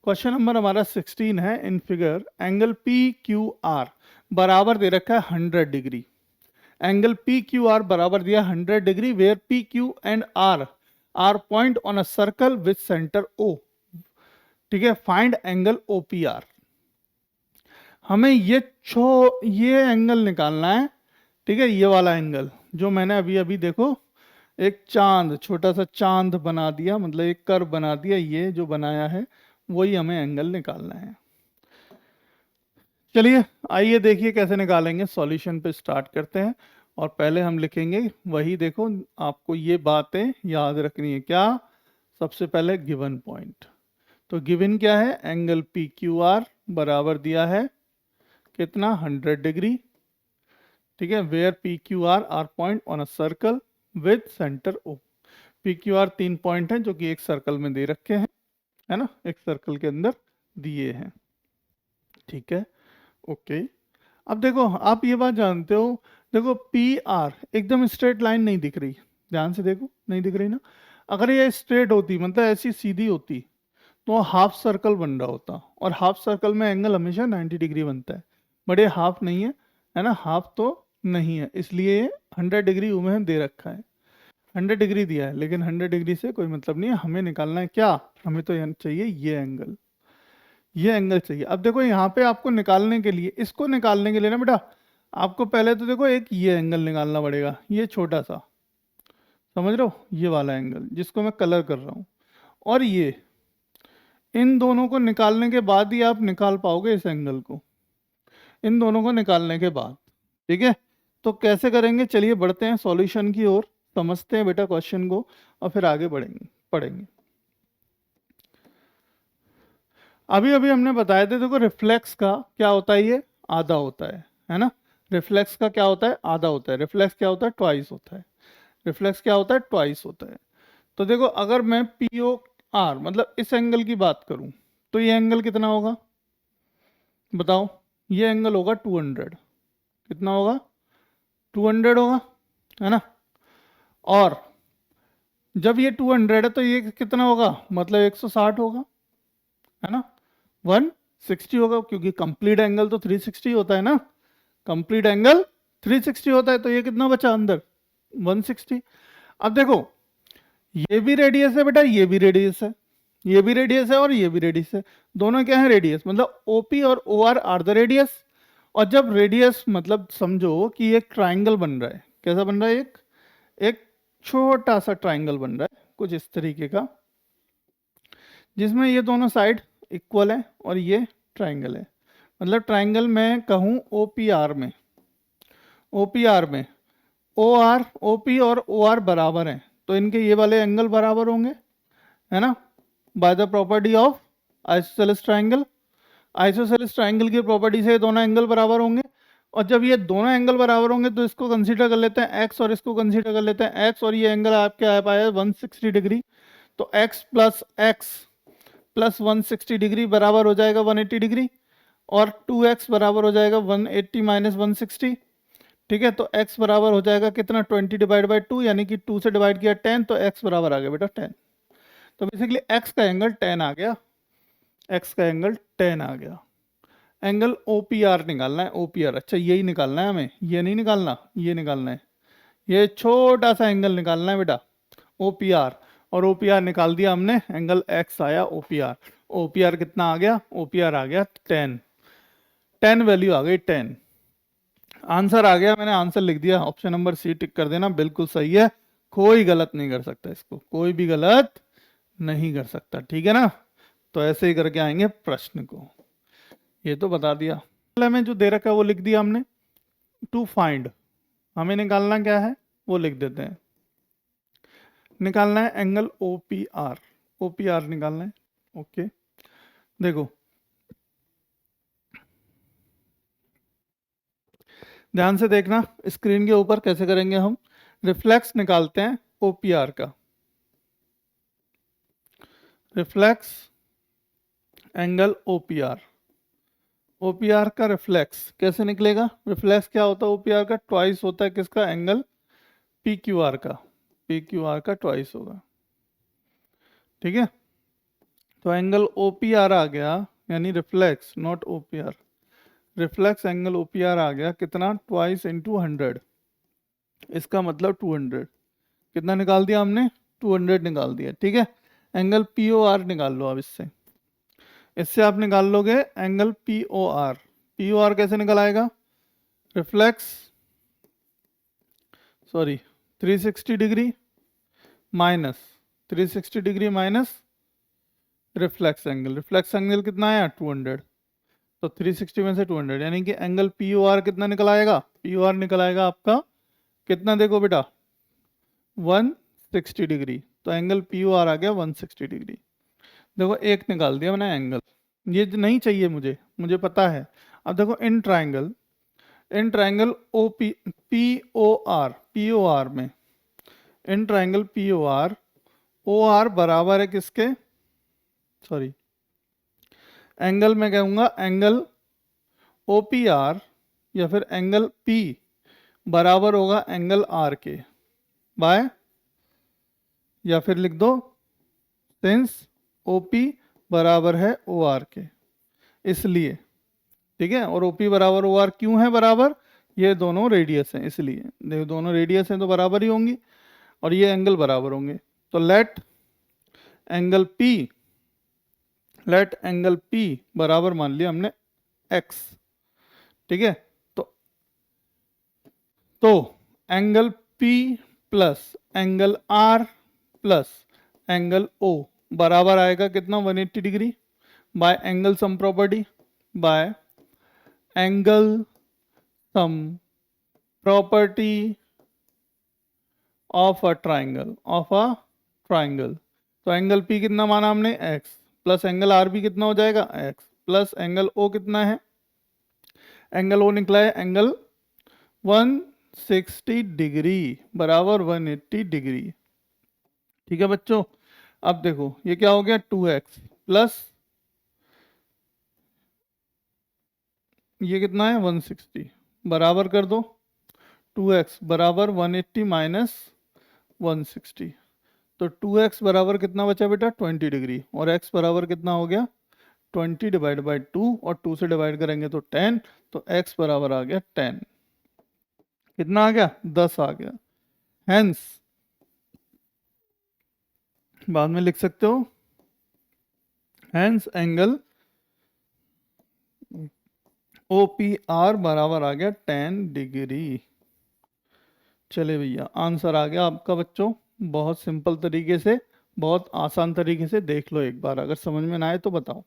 Question number हमारा 16 है। In figure angle P Q R बराबर दे रखा है 100 degree. Angle P Q R बराबर दिया 100 degree where P Q and R are point on a circle with centre O. ठीक है, find angle O P R. हमें ये एंगल निकालना है। ठीक है, ये वाला एंगल जो मैंने अभी अभी देखो एक चांद, छोटा सा चांद बना दिया, मतलब एक कर्व बना दिया, ये जो बनाया है वही हमें एंगल निकालना है। चलिए आइए देखिए कैसे निकालेंगे। सॉल्यूशन पे स्टार्ट करते हैं और पहले हम लिखेंगे वही, देखो आपको ये बातें याद रखनी है। क्या? सबसे पहले गिवन पॉइंट। तो गिवन क्या है? एंगल पी क्यू आर बराबर दिया है कितना? 100 डिग्री। ठीक है, where P Q R are point on a circle with centre O. P Q R 3 point हैं जो कि एक सर्कल में दे रखे हैं, है ना, एक सर्कल के अंदर दिए हैं। ठीक है, ओके। अब देखो आप ये बात जानते हो, देखो पी आर एकदम स्ट्रेट लाइन नहीं दिख रही, ध्यान से देखो, नहीं दिख रही ना। अगर ये स्ट्रेट होती, मतलब ऐसी सीधी होती, तो हाफ सर्कल बन रहा होता, और हाफ सर्कल में एंगल हमेशा 90 डिग्री बनता है। बट ये हाफ नहीं है ना, हाफ तो नहीं है, इसलिए 100 डिग्री उन्हें दे रखा है। 100 डिग्री दिया है, लेकिन 100 डिग्री से कोई मतलब नहीं है। हमें निकालना है क्या? हमें तो चाहिए ये एंगल, ये एंगल चाहिए। अब देखो यहाँ पे आपको निकालने के लिए, इसको निकालने के लिए ना बेटा, आपको पहले तो देखो एक ये एंगल निकालना पड़ेगा, ये छोटा सा, समझ रहे हो, ये वाला एंगल जिसको मैं कलर कर रहा हूँ, और ये, इन दोनों को निकालने के बाद ही आप निकाल पाओगे इस एंगल को, इन दोनों को निकालने के बाद। ठीक है, तो कैसे करेंगे? चलिए बढ़ते हैं सॉल्यूशन की ओर, समझते हैं बेटा क्वेश्चन को, और फिर आगे पढ़ेंगे। अभी अभी हमने बताया था, देखो रिफ्लेक्स का क्या होता है, ये आधा होता है ना। रिफ्लेक्स का क्या होता है? आधा होता है। रिफ्लेक्स क्या होता है? ट्वाइस होता है। रिफ्लेक्स क्या होता है? ट्वाइस होता है। तो देखो अगर मैं पी ओ आर मतलब इस एंगल की बात करूं, तो ये एंगल कितना होगा बताओ? ये एंगल होगा 200। कितना होगा? 200 होगा, है ना। और जब ये 200 है तो ये कितना होगा? मतलब 160 होगा, है ना। 160 होगा, क्योंकि कंप्लीट एंगल तो 360 होता है ना। कंप्लीट एंगल 360 होता है, तो ये कितना बचा अंदर? 160। अब देखो ये भी रेडियस है बेटा, ये भी रेडियस है, ये भी रेडियस है और ये भी रेडियस है। दोनों क्या है? रेडियस। मतलब ओपी और ओ आर द रेडियस। और जब रेडियस, मतलब समझो कि एक ट्राइंगल बन रहा है। कैसा बन रहा है? एक छोटा सा ट्राइंगल बन रहा है कुछ इस तरीके का, जिसमें ये दोनों साइड इक्वल है और ये ट्राइंगल है। मतलब ट्राइंगल में कहूँ ओपीआर में, ओपीआर में ओपी और ओ आर बराबर हैं, तो इनके ये वाले एंगल बराबर होंगे, है ना, by the property of isosceles triangle. Isosceles triangle की प्रॉपर्टी से ये दोनों एंगल बराबर होंगे। और जब ये दोनों एंगल बराबर होंगे तो इसको कंसीडर कर लेते हैं एक्स, और इसको कंसीडर कर लेते हैं एक्स, और ये एंगल आपके आ पाया 160 डिग्री। तो एक्स प्लस 160 डिग्री बराबर हो जाएगा 180 डिग्री, और 2x बराबर हो जाएगा 180 माइनस 160। ठीक है, तो x बराबर हो जाएगा कितना? 20 डिवाइड बाई 2, यानी कि 2 से डिवाइड किया 10, तो x बराबर आ गया बेटा 10। तो बेसिकली x का एंगल 10 आ गया, x का एंगल 10 आ गया। एंगल OPR निकालना है, OPR। अच्छा यही निकालना है हमें, ये नहीं निकालना, ये निकालना है, ये छोटा सा एंगल निकालना है बेटा, OPR। और OPR निकाल दिया हमने, एंगल x आया OPR। OPR कितना आ गया? OPR आ गया 10। 10 वैल्यू आ गई 10। आंसर आ गया, मैंने आंसर लिख दिया, ऑप्शन नंबर सी टिक कर देना, बिल्कुल सही है। कोई गलत नहीं कर सकता इसको, कोई भी गलत नहीं कर सकता। ठीक है ना। तो ऐसे ही करके आएंगे प्रश्न को। ये तो बता दिया, में जो दे रखा है वो लिख दिया हमने। टू फाइंड, हमें निकालना क्या है वो लिख देते हैं। निकालना है एंगल OPR, OPR निकालना है। ओके, देखो ध्यान से देखना स्क्रीन के ऊपर कैसे करेंगे हम। रिफ्लेक्स निकालते हैं OPR का, रिफ्लेक्स एंगल OPR। OPR का रिफ्लेक्स कैसे निकलेगा? रिफ्लेक्स क्या होता है OPR का? ट्वाइस होता है किसका? एंगल PQR का। PQR का ट्वाइस होगा। ठीक है, तो एंगल OPR आ गया, यानी reflex not OPR, reflex angle OPR आ गया कितना, ट्वाइस इंटू 100, इसका मतलब 200। कितना निकाल दिया हमने, 200 निकाल दिया, ठीक है। एंगल POR निकाल लो अब इससे, इससे आप निकाल लोगे एंगल POR। POR कैसे निकल आएगा, reflex 360 degree minus 360 degree minus reflex angle कितना आया 200, तो 360 में से 200, यानी कि एंगल POR कितना निकल आएगा, POR निकल आएगा आपका कितना, देखो बेटा 160 डिग्री, तो एंगल POR आ गया 160 डिग्री। देखो एक निकाल दिया मैंने एंगल, ये नहीं चाहिए मुझे पता है। अब देखो इन ट्राइंगल POR में, इन ट्राइंगल POR, OR बराबर है किसके, एंगल में कहूंगा एंगल OPR या फिर एंगल P बराबर होगा एंगल R के, बाय, या फिर लिख दो सिंस OP बराबर है OR के, इसलिए, ठीक है। और OP बराबर OR क्यों है बराबर, ये दोनों रेडियस हैं इसलिए, देखो दोनों रेडियस हैं तो बराबर ही होंगी, और ये एंगल बराबर होंगे। तो लेट एंगल P बराबर मान लिया हमने X, ठीक है। तो angle P plus angle R plus angle O बराबर आएगा कितना, 180 degree, bye angle sum property, bye angle sum property of a triangle, तो एंगल P कितना माना हमने X, प्लस एंगल R भी कितना हो जाएगा X, प्लस एंगल O कितना है, एंगल O निकला है एंगल 160 डिग्री बराबर 180 डिग्री, ठीक है बच्चों। अब देखो ये क्या हो गया, 2x प्लस ये कितना है 160, बराबर कर दो 2x बराबर 180 माइनस 160, तो 2x बराबर कितना बचा बेटा 20 डिग्री, और x बराबर कितना हो गया 20 डिवाइड बाई 2, और 2 से डिवाइड करेंगे तो 10, तो x बराबर आ गया 10, कितना आ गया 10 आ गया। हेंस बाद में लिख सकते हो, हेंस एंगल OPR बराबर आ गया 10 डिग्री। चले भैया आंसर आ गया आपका बच्चों, बहुत सिंपल तरीके से, बहुत आसान तरीके से, देख लो एक बार, अगर समझ में ना आए तो बताओ।